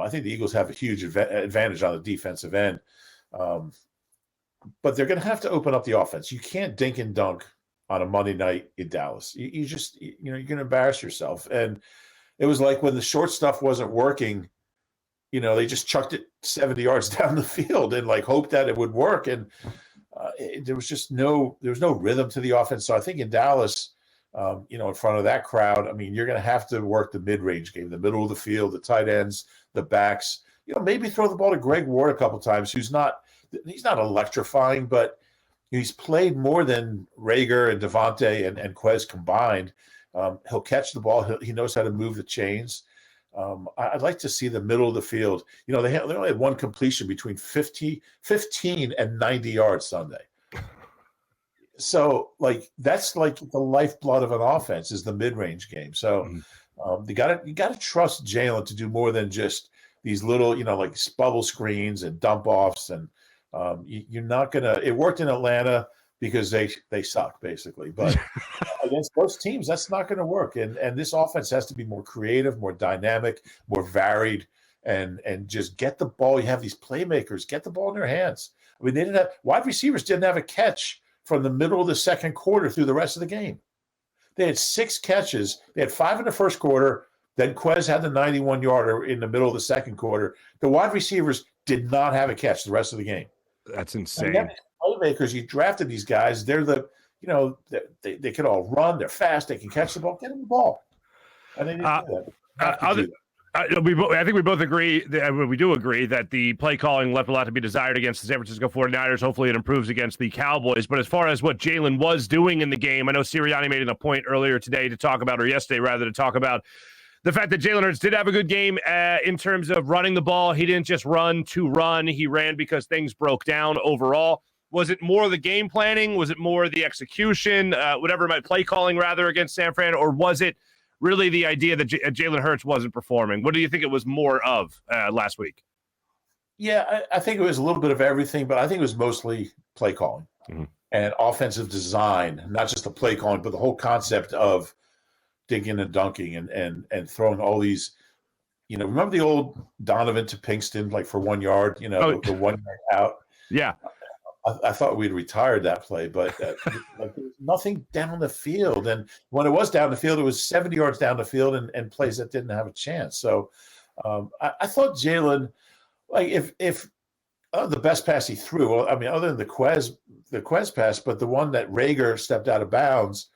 I think the Eagles have a huge advantage on the defensive end. But they're going to have to open up the offense. You can't dink and dunk on a Monday night in Dallas. You just, you're going to embarrass yourself. And it was like when the short stuff wasn't working, they just chucked it 70 yards down the field and like hoped that it would work. And there was no rhythm to the offense. So I think in Dallas, in front of that crowd, you're going to have to work the mid-range game, the middle of the field, the tight ends, the backs. Maybe throw the ball to Greg Ward a couple times, he's not electrifying, but he's played more than Rager and Devontae and Quez combined. He'll catch the ball. He knows how to move the chains. I'd like to see the middle of the field. They only had one completion between 15 and 90 yards Sunday. So, that's like the lifeblood of an offense is the mid-range game. So, you got to trust Jalen to do more than just these little, like bubble screens and dump offs. And you're not gonna. It worked in Atlanta because they suck basically, but against those teams, that's not going to work. And this offense has to be more creative, more dynamic, more varied, and just get the ball. You have these playmakers, get the ball in their hands. They didn't have wide receivers didn't have a catch from the middle of the second quarter through the rest of the game. They had 6 catches. They had 5 in the first quarter. Then Quez had the 91-yarder in the middle of the second quarter. The wide receivers did not have a catch the rest of the game. That's insane. Playmakers, you drafted these guys. They're they can all run. They're fast. They can catch the ball. Get them the ball. And they didn't do that. I think we both agree. We do agree that the play calling left a lot to be desired against the San Francisco 49ers. Hopefully it improves against the Cowboys. But as far as what Jalen was doing in the game, I know Sirianni made it a point earlier today to talk about, or yesterday rather, to talk about the fact that Jalen Hurts did have a good game in terms of running the ball. He didn't just run to run. He ran because things broke down overall. Was it more the game planning? Was it more the execution? Whatever my play calling rather against San Fran, or was it really the idea that Jalen Hurts wasn't performing? What do you think it was more of last week? Yeah, I think it was a little bit of everything, but I think it was mostly play calling and offensive design, not just the play calling, but the whole concept of dinking and dunking and throwing all these. Remember the old Donovan to Pinkston, like for 1 yard, the 1 yard out? Yeah. I thought we'd retired that play, but there was nothing down the field. And when it was down the field, it was 70 yards down the field and plays that didn't have a chance. So I thought Jalen, like if the best pass he threw, other than the Quez pass, but the one that Rager stepped out of bounds,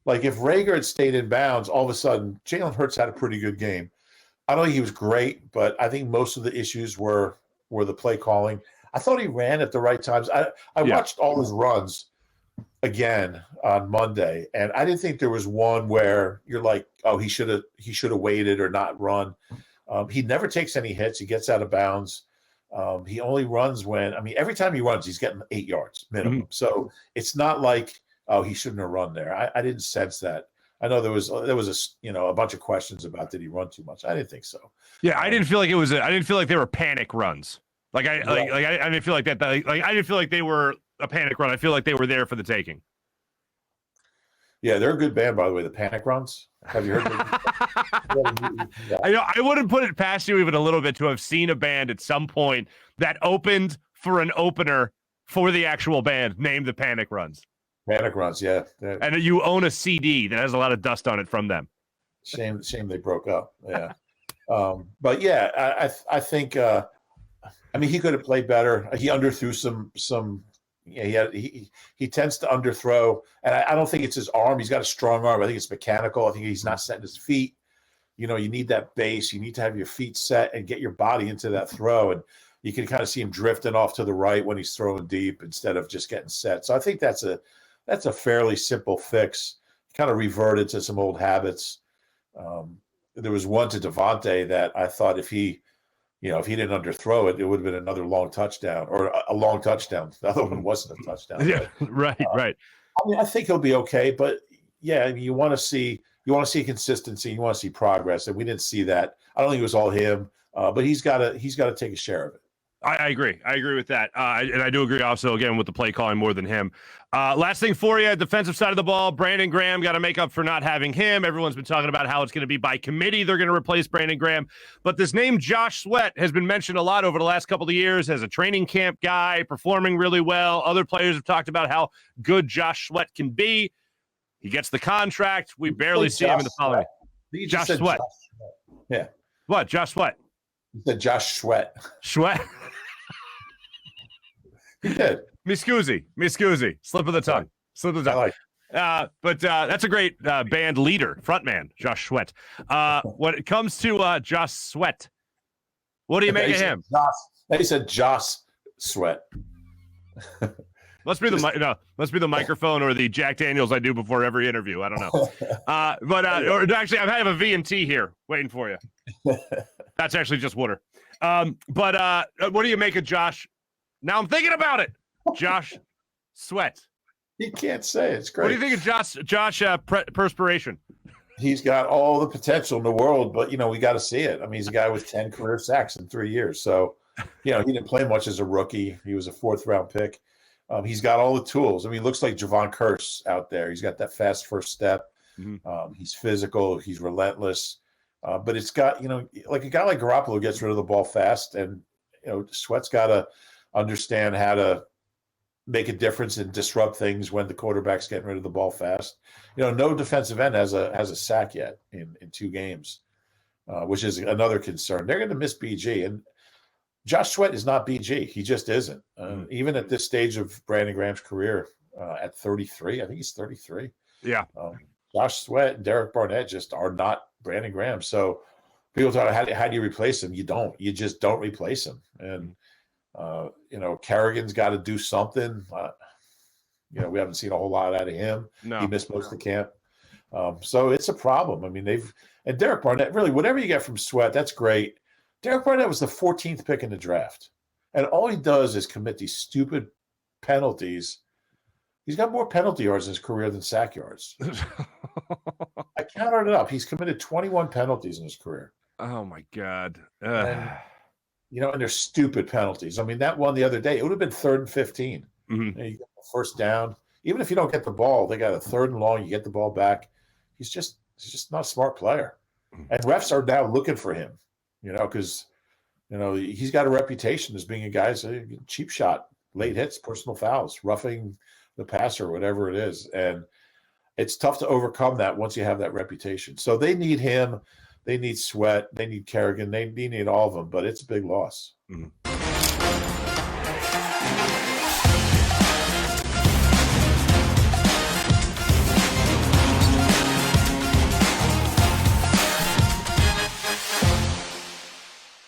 like if Rager had stayed in bounds, all of a sudden Jalen Hurts had a pretty good game. I don't think he was great, but I think most of the issues were the play calling. I thought he ran at the right times. I watched all his runs again on Monday, and I didn't think there was one where you're like, oh, he should have waited or not run. He never takes any hits. He gets out of bounds. He only runs when every time he runs, he's getting 8 yards minimum. So it's not like, oh, he shouldn't have run there. I didn't sense that. I know there was a bunch of questions about did he run too much. I didn't think so. Yeah, I didn't feel like I didn't feel like they were panic runs. I didn't feel like that. I didn't feel like they were a panic run. I feel like they were there for the taking. Yeah, they're a good band, by the way. The Panic Runs. Have you heard them? Yeah. I wouldn't put it past you even a little bit to have seen a band at some point that opened for an opener for the actual band named the Panic Runs. Panic Runs, yeah. And you own a CD that has a lot of dust on it from them. Shame they broke up. Yeah. But yeah, I think. He could have played better. He underthrew some. He tends to underthrow, and I don't think it's his arm. He's got a strong arm. I think it's mechanical. I think he's not setting his feet. You need that base. You need to have your feet set and get your body into that throw. And you can kind of see him drifting off to the right when he's throwing deep instead of just getting set. So I think that's a fairly simple fix. Kind of reverted to some old habits. There was one to Devontae that I thought if he didn't underthrow it, it would have been another long touchdown or a long touchdown. The other one wasn't a touchdown. Yeah, right. I think he'll be okay, but yeah, you want to see consistency, you want to see progress, and we didn't see that. I don't think it was all him, but he's got to take a share of it. I agree. I agree with that. And I do agree also, again, with the play calling more than him. Last thing for you, defensive side of the ball, Brandon Graham got to make up for not having him. Everyone's been talking about how it's going to be by committee. They're going to replace Brandon Graham. But this name, Josh Sweat, has been mentioned a lot over the last couple of years as a training camp guy, performing really well. Other players have talked about how good Josh Sweat can be. He gets the contract. We barely see him in the following. Josh Sweat. Yeah. What? Josh Sweat. You said Josh Sweat. Sweat. He did. Mi scusi. Slip of the tongue. Slip of the tongue. But that's a great band leader, frontman, Josh Sweat. When it comes to Josh Sweat, what do you make of him? They said Josh Sweat. Must be the microphone or the Jack Daniels I do before every interview. I don't know. Or actually, I have a V&T here waiting for you. That's actually just water. But what do you make of Josh? Now I'm thinking about it. Josh Sweat. You can't say it. It's great. What do you think of Josh Perspiration? He's got all the potential in the world, but we got to see it. I mean, he's a guy with 10 career sacks in 3 years. So, he didn't play much as a rookie. He was a 4th-round pick. He's got all the tools. I mean, he looks like Javon Curse out there. He's got that fast first step. Mm-hmm. He's physical. He's relentless. But it's got, like a guy like Garoppolo gets rid of the ball fast, and Sweat's got to understand how to make a difference and disrupt things when the quarterback's getting rid of the ball fast. No defensive end has a sack yet in 2 games, which is another concern. They're going to miss BG, and Josh Sweat is not BG. He just isn't. Even at this stage of Brandon Graham's career, at 33, I think he's 33. Yeah. Josh Sweat and Derek Barnett just are not Brandon Graham. So people talk, how do you replace him? You don't. You just don't replace him. And Kerrigan's got to do something. We haven't seen a whole lot out of him. No. He missed most of the camp. So it's a problem. I mean, and Derek Barnett, really, whatever you get from Sweat, that's great. Derek Barnett was the 14th pick in the draft. And all he does is commit these stupid penalties. He's got more penalty yards in his career than sack yards. I counted it up. He's committed 21 penalties in his career. Oh, my God. And they're stupid penalties. I mean, that one the other day, it would have been 3rd and 15. Mm-hmm. You get the first down. Even if you don't get the ball, they got a 3rd and long. You get the ball back. He's just not a smart player. And refs are now looking for him, because, he's got a reputation as being a guy who's a cheap shot, late hits, personal fouls, roughing the passer, whatever it is. And it's tough to overcome that once you have that reputation. So they need him. They need Sweat. They need Kerrigan. They need all of them, but it's a big loss. Mm-hmm.